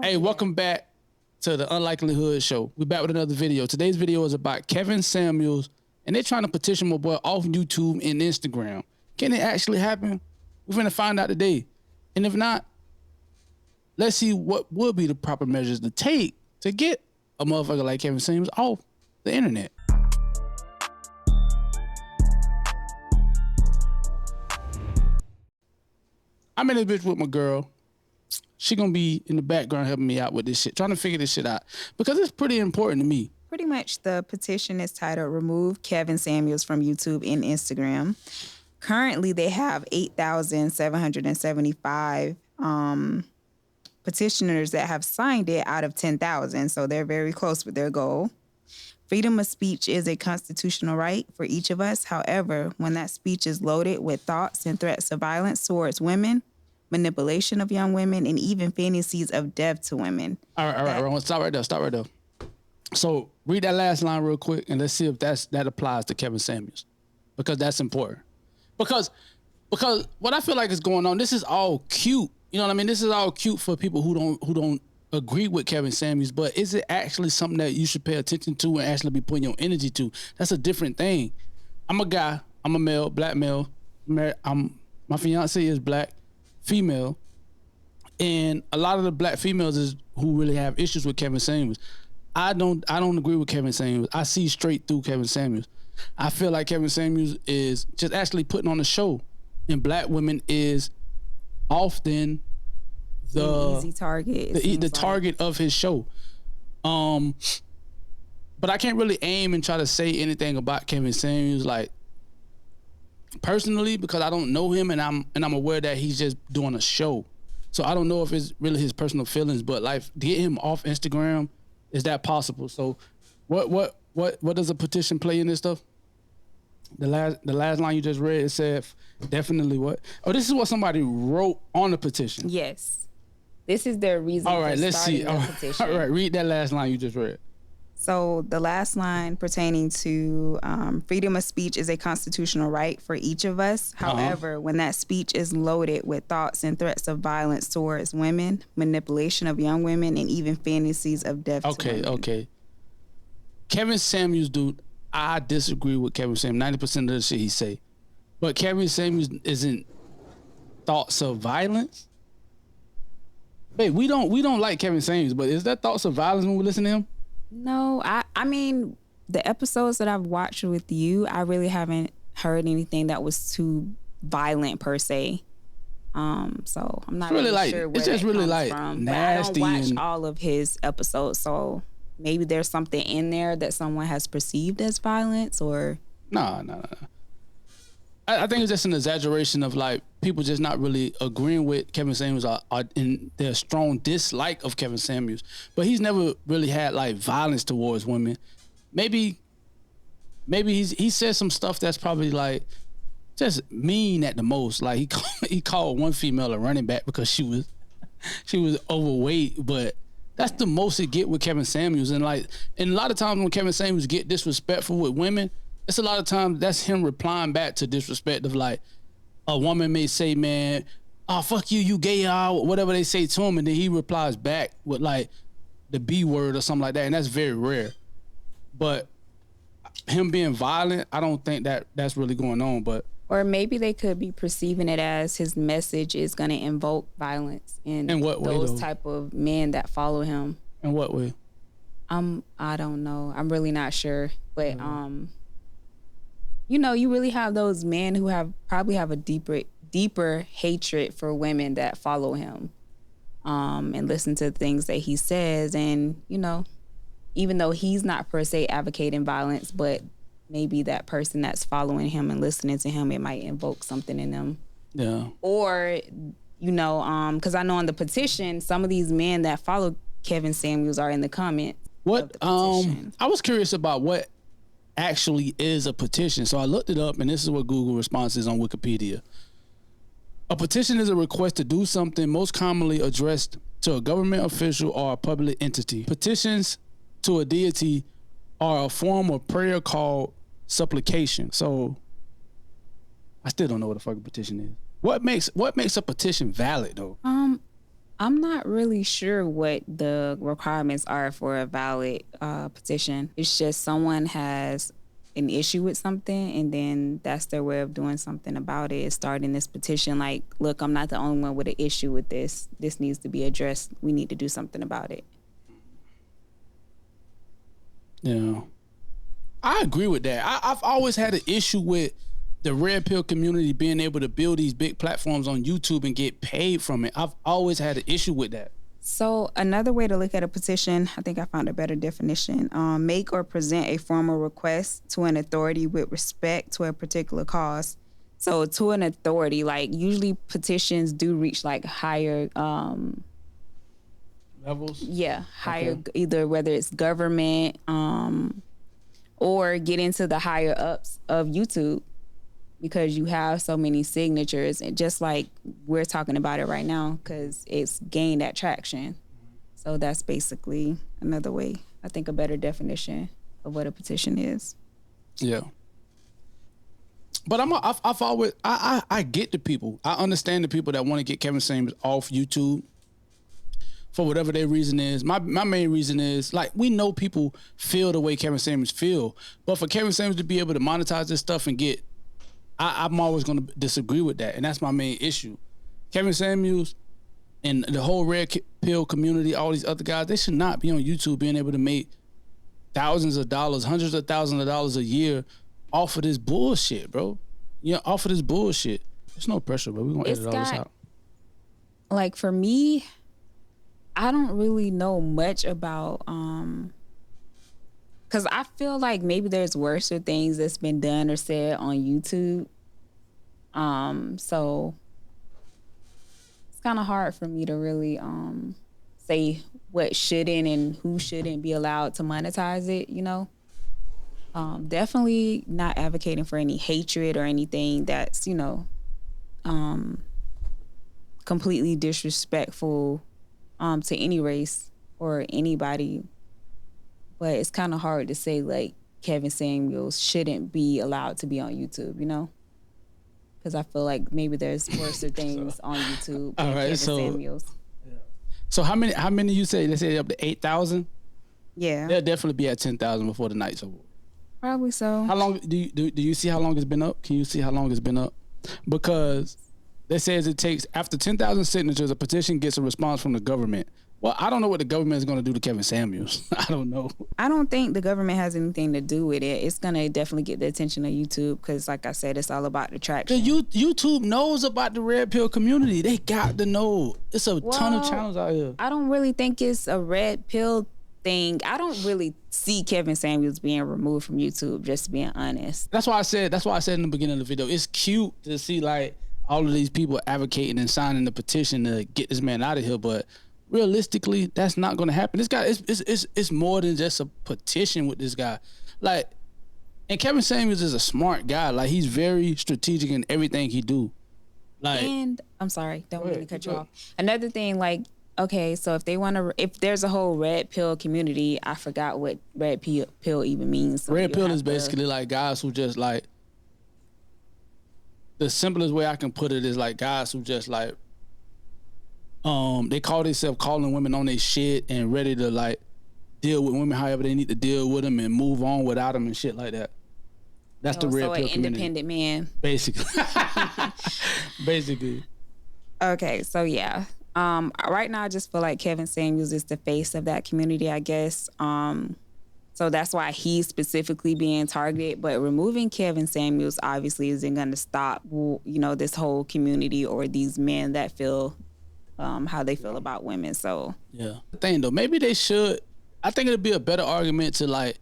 Hey, welcome back to the Unlikely Hood Show. We're back with another video. Today's video is about Kevin Samuels, and they're trying to petition my boy off YouTube and Instagram. Can it actually happen? We're gonna find out today. And if not, let's see what would be the proper measures to take to get a motherfucker like Kevin Samuels off the internet. I'm in this bitch with my girl. She gonna be in the background helping me out with this shit, trying to figure this shit out because it's pretty important to me. Pretty much the petition is titled Remove Kevin Samuels from YouTube and Instagram. Currently, they have 8,775 petitioners that have signed it out of 10,000, so they're very close with their goal. Freedom of speech is a constitutional right for each of us. However, when that speech is loaded with thoughts and threats of violence towards women, manipulation of young women, and even fantasies of death to women. All right. Stop right there. So read that last line real quick, and let's see if that applies to Kevin Samuels, because that's important. Because what I feel like is going on, this is all cute. You know what I mean? This is all cute for people who don't agree with Kevin Samuels, but is it actually something that you should pay attention to and actually be putting your energy to? That's a different thing. I'm a guy. I'm a male, black male. My fiance is black female, and a lot of the black females is who really have issues with Kevin Samuels. I don't agree with Kevin Samuels. I see straight through Kevin Samuels. I feel like Kevin Samuels is just actually putting on a show, and black women is often the easy target. The target of his show. But I can't really aim and try to say anything about Kevin Samuels like personally, because I don't know him, and I'm aware that he's just doing a show. So I don't know if it's really his personal feelings, but like to get him off Instagram, is that possible? So what does a petition play in this stuff? The last line you just read, it said definitely what? Oh, this is what somebody wrote on the petition. Yes. This is their reason. All right, let's see. Petition. All right, read that last line you just read. So the last line pertaining to freedom of speech is a constitutional right for each of us. However, when that speech is loaded with thoughts and threats of violence towards women, manipulation of young women, and even fantasies of death to women. Okay. Kevin Samuels, dude, I disagree with Kevin Samuels 90% of the shit he say. But Kevin Samuels isn't thoughts of violence. Hey, we don't like Kevin Samuels, but is that thoughts of violence when we listen to him? No, I mean, the episodes that I've watched with you, I really haven't heard anything that was too violent per se. So I'm not really sure where it's just really like from. nasty. But I don't watch all of his episodes, so maybe there's something in there that someone has perceived as violence, or No. I think it's just an exaggeration of like people just not really agreeing with Kevin Samuels are in their strong dislike of Kevin Samuels. But he's never really had like violence towards women. Maybe he said some stuff that's probably like just mean at the most. Like he called one female a running back because she was overweight, but that's the most it get with Kevin Samuels. And a lot of times when Kevin Samuels get disrespectful with women, it's a lot of times that's him replying back to disrespect of like a woman may say, man, oh, fuck you gay, whatever they say to him, and then he replies back with like the B word or something like that, and that's very rare. But him being violent, I don't think that's really going on. But or maybe they could be perceiving it as his message is going to invoke violence in what way, those though? type of men that follow him. In what way? I don't know. I'm really not sure, but you really have those men who probably have a deeper hatred for women that follow him, and listen to things that he says. And, even though he's not per se advocating violence, but maybe that person that's following him and listening to him, it might invoke something in them. Yeah. Or, because I know on the petition, some of these men that follow Kevin Samuels are in the comments. What, I was curious about what actually is a petition. So I looked it up, and this is what Google response is on Wikipedia. A petition is a request to do something most commonly addressed to a government official or a public entity. Petitions to a deity are a form of prayer called supplication. So I still don't know what a fucking petition is. What makes a petition valid though? I'm not really sure what the requirements are for a valid petition. It's just someone has an issue with something, and then that's their way of doing something about it, is starting this petition like, look, I'm not the only one with an issue with this. This needs to be addressed. We need to do something about it. Yeah. I agree with that. I've always had an issue with the red pill community being able to build these big platforms on YouTube and get paid from it. I've always had an issue with that. So another way to look at a petition, I think I found a better definition. Make or present a formal request to an authority with respect to a particular cause. So to an authority, like usually petitions do reach like higher Levels? Yeah, higher, either whether it's government or get into the higher ups of YouTube, because you have so many signatures, and just like we're talking about it right now, because it's gained that traction. So that's basically another way, I think, a better definition of what a petition is. Yeah. But I've always, I get the people. I understand the people that want to get Kevin Samuels off YouTube for whatever their reason is. My main reason is, like, we know people feel the way Kevin Samuels feel, but for Kevin Samuels to be able to monetize this stuff and get, I'm always going to disagree with that, and that's my main issue. Kevin Samuels and the whole red pill community, all these other guys, they should not be on YouTube being able to make thousands of dollars, hundreds of thousands of dollars a year off of this bullshit, bro. Yeah, off of this bullshit. There's no pressure, bro. We're going to edit all this out. Like, for me, I don't really know much about, because I feel like maybe there's worse things that's been done or said on YouTube. So it's kind of hard for me to really say what shouldn't and who shouldn't be allowed to monetize it, you know? Definitely not advocating for any hatred or anything that's, you know, completely disrespectful to any race or anybody. But it's kind of hard to say, like, Kevin Samuels shouldn't be allowed to be on YouTube, you know? Because I feel like maybe there's worse things on YouTube than Kevin Samuels. Yeah. So how many you say? They say up to 8,000? Yeah. They'll definitely be at 10,000 before the night's over. Probably so. How long do you see how long it's been up? Can you see how long it's been up? Because they says it takes, after 10,000 signatures, a petition gets a response from the government. Well, I don't know what the government is going to do to Kevin Samuels. I don't know. I don't think the government has anything to do with it. It's going to definitely get the attention of YouTube because, like I said, it's all about the traction. YouTube knows about the red pill community. They got to know. It's a ton of channels out here. I don't really think it's a red pill thing. I don't really see Kevin Samuels being removed from YouTube, just being honest. That's why I said in the beginning of the video, it's cute to see, like, all of these people advocating and signing the petition to get this man out of here, but realistically, that's not going to happen. This guy, it's more than just a petition with this guy. Like, and Kevin Samuels is a smart guy. Like, he's very strategic in everything he do. Like, and I'm sorry, don't mean to cut you off. Another thing, like, okay, so if there's a whole red pill community, I forgot what red pill even means. So red pill is basically like guys who just, like, the simplest way I can put it is like guys who just, like, they call themselves calling women on their shit and ready to, like, deal with women however they need to deal with them and move on without them and shit like that. That's the red pill community. So an independent man. Basically. Basically. Okay, so yeah. Right now I just feel like Kevin Samuels is the face of that community, I guess. So that's why he's specifically being targeted. But removing Kevin Samuels obviously isn't going to stop, you know, this whole community or these men that feel how they feel about women. So yeah, the thing though, maybe they should. I think it'd be a better argument to, like,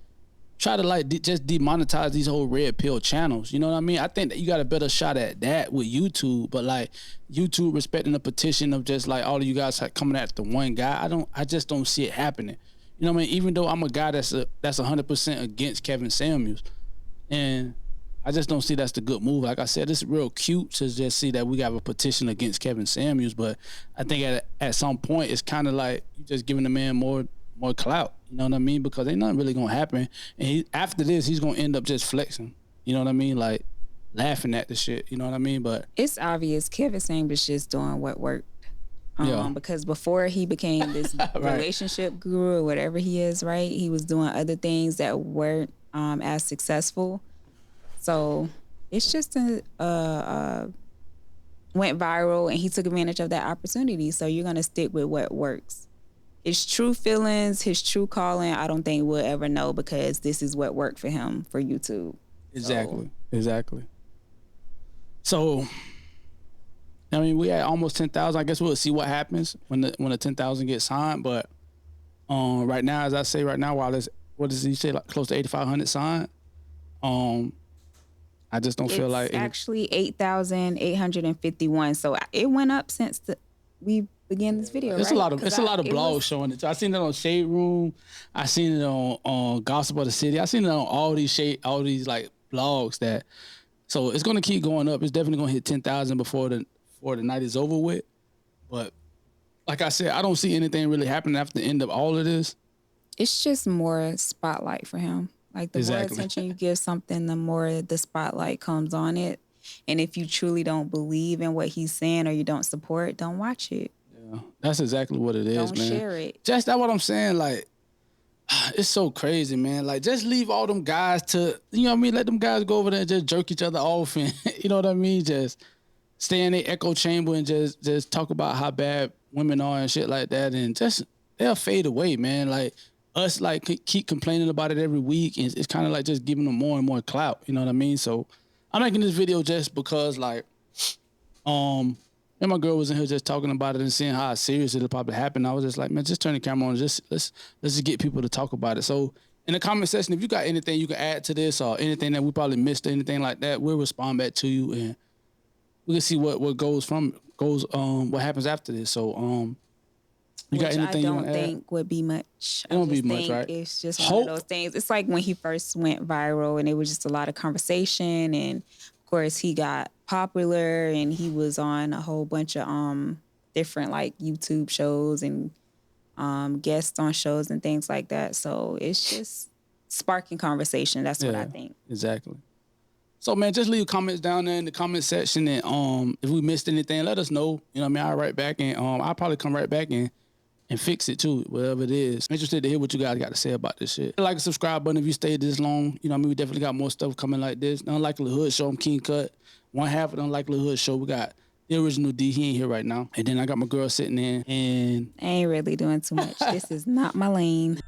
try to, like, just demonetize these whole red pill channels. You know what I mean? I think that you got a better shot at that with YouTube. But, like, YouTube respecting the petition of just, like, all of you guys coming at the one guy, I just don't see it happening. You know what I mean? Even though I'm a guy that's 100% against Kevin Samuels, and I just don't see that's the good move. Like I said, it's real cute to just see that we have a petition against Kevin Samuels, but I think at some point it's kind of like you just giving the man more clout. You know what I mean? Because ain't nothing really gonna happen, and after this he's gonna end up just flexing. You know what I mean? Like laughing at the shit. You know what I mean? But it's obvious Kevin Samuels just doing what worked. Yeah. Because before he became this relationship guru or whatever he is, right, he was doing other things that weren't as successful. So it's just went viral, and he took advantage of that opportunity. So you're gonna stick with what works. His true feelings, his true calling, I don't think we'll ever know, because this is what worked for him for YouTube. Exactly. So, I mean, we had almost 10,000. I guess we'll see what happens when the 10,000 gets signed. But right now, as I say right now, while it's, what does he say, like close to 8,500 signed, I just don't feel like it's actually 8,851. So it went up since we began this video. It's right? a lot of blogs showing it. I seen it on Shade Room. I seen it on Gossip of the City. I seen it on all these like blogs that. So it's gonna keep going up. It's definitely gonna hit 10,000 before the night is over with. But like I said, I don't see anything really happening after the end of all of this. It's just more spotlight for him. Like the more attention you give something, the more the spotlight comes on it. And if you truly don't believe in what he's saying or you don't support, don't watch it. Yeah, that's exactly what it is, don't man. Don't share it. Just that's what I'm saying. Like, it's so crazy, man. Like, just leave all them guys to, you know what I mean? Let them guys go over there and just jerk each other off, and you know what I mean? Just stay in the echo chamber and just talk about how bad women are and shit like that, and just they'll fade away, man. Like, us like keep complaining about it every week, and it's kind of like just giving them more and more clout. You know what I mean? So I'm making this video just because, like, and my girl was in here just talking about it and seeing how serious it'll probably happen. I was just like, man, just turn the camera on and let's just get people to talk about it. So in the comment section, if you got anything you can add to this or anything that we probably missed or anything like that, we'll respond back to you, and we can see what what happens after this. So you got anything you want to add? I don't think would be much. It won't be much, right? It's just one of those things. It's like when he first went viral, and it was just a lot of conversation, and of course he got popular, and he was on a whole bunch of different like YouTube shows and guests on shows and things like that. So it's just sparking conversation. That's what I think. Exactly. So, man, just leave comments down there in the comment section, and if we missed anything, let us know. You know what I mean? I'll write back, and I'll probably come right back and fix it too, whatever it is. I'm interested to hear what you guys got to say about this shit. Like and subscribe button if you stayed this long. You know what I mean? We definitely got more stuff coming like this. The Unlikely Hood Show, I'm King Cut. One half of the Unlikely Hood Show, we got the original D. He ain't here right now. And then I got my girl sitting in, and I ain't really doing too much. This is not my lane.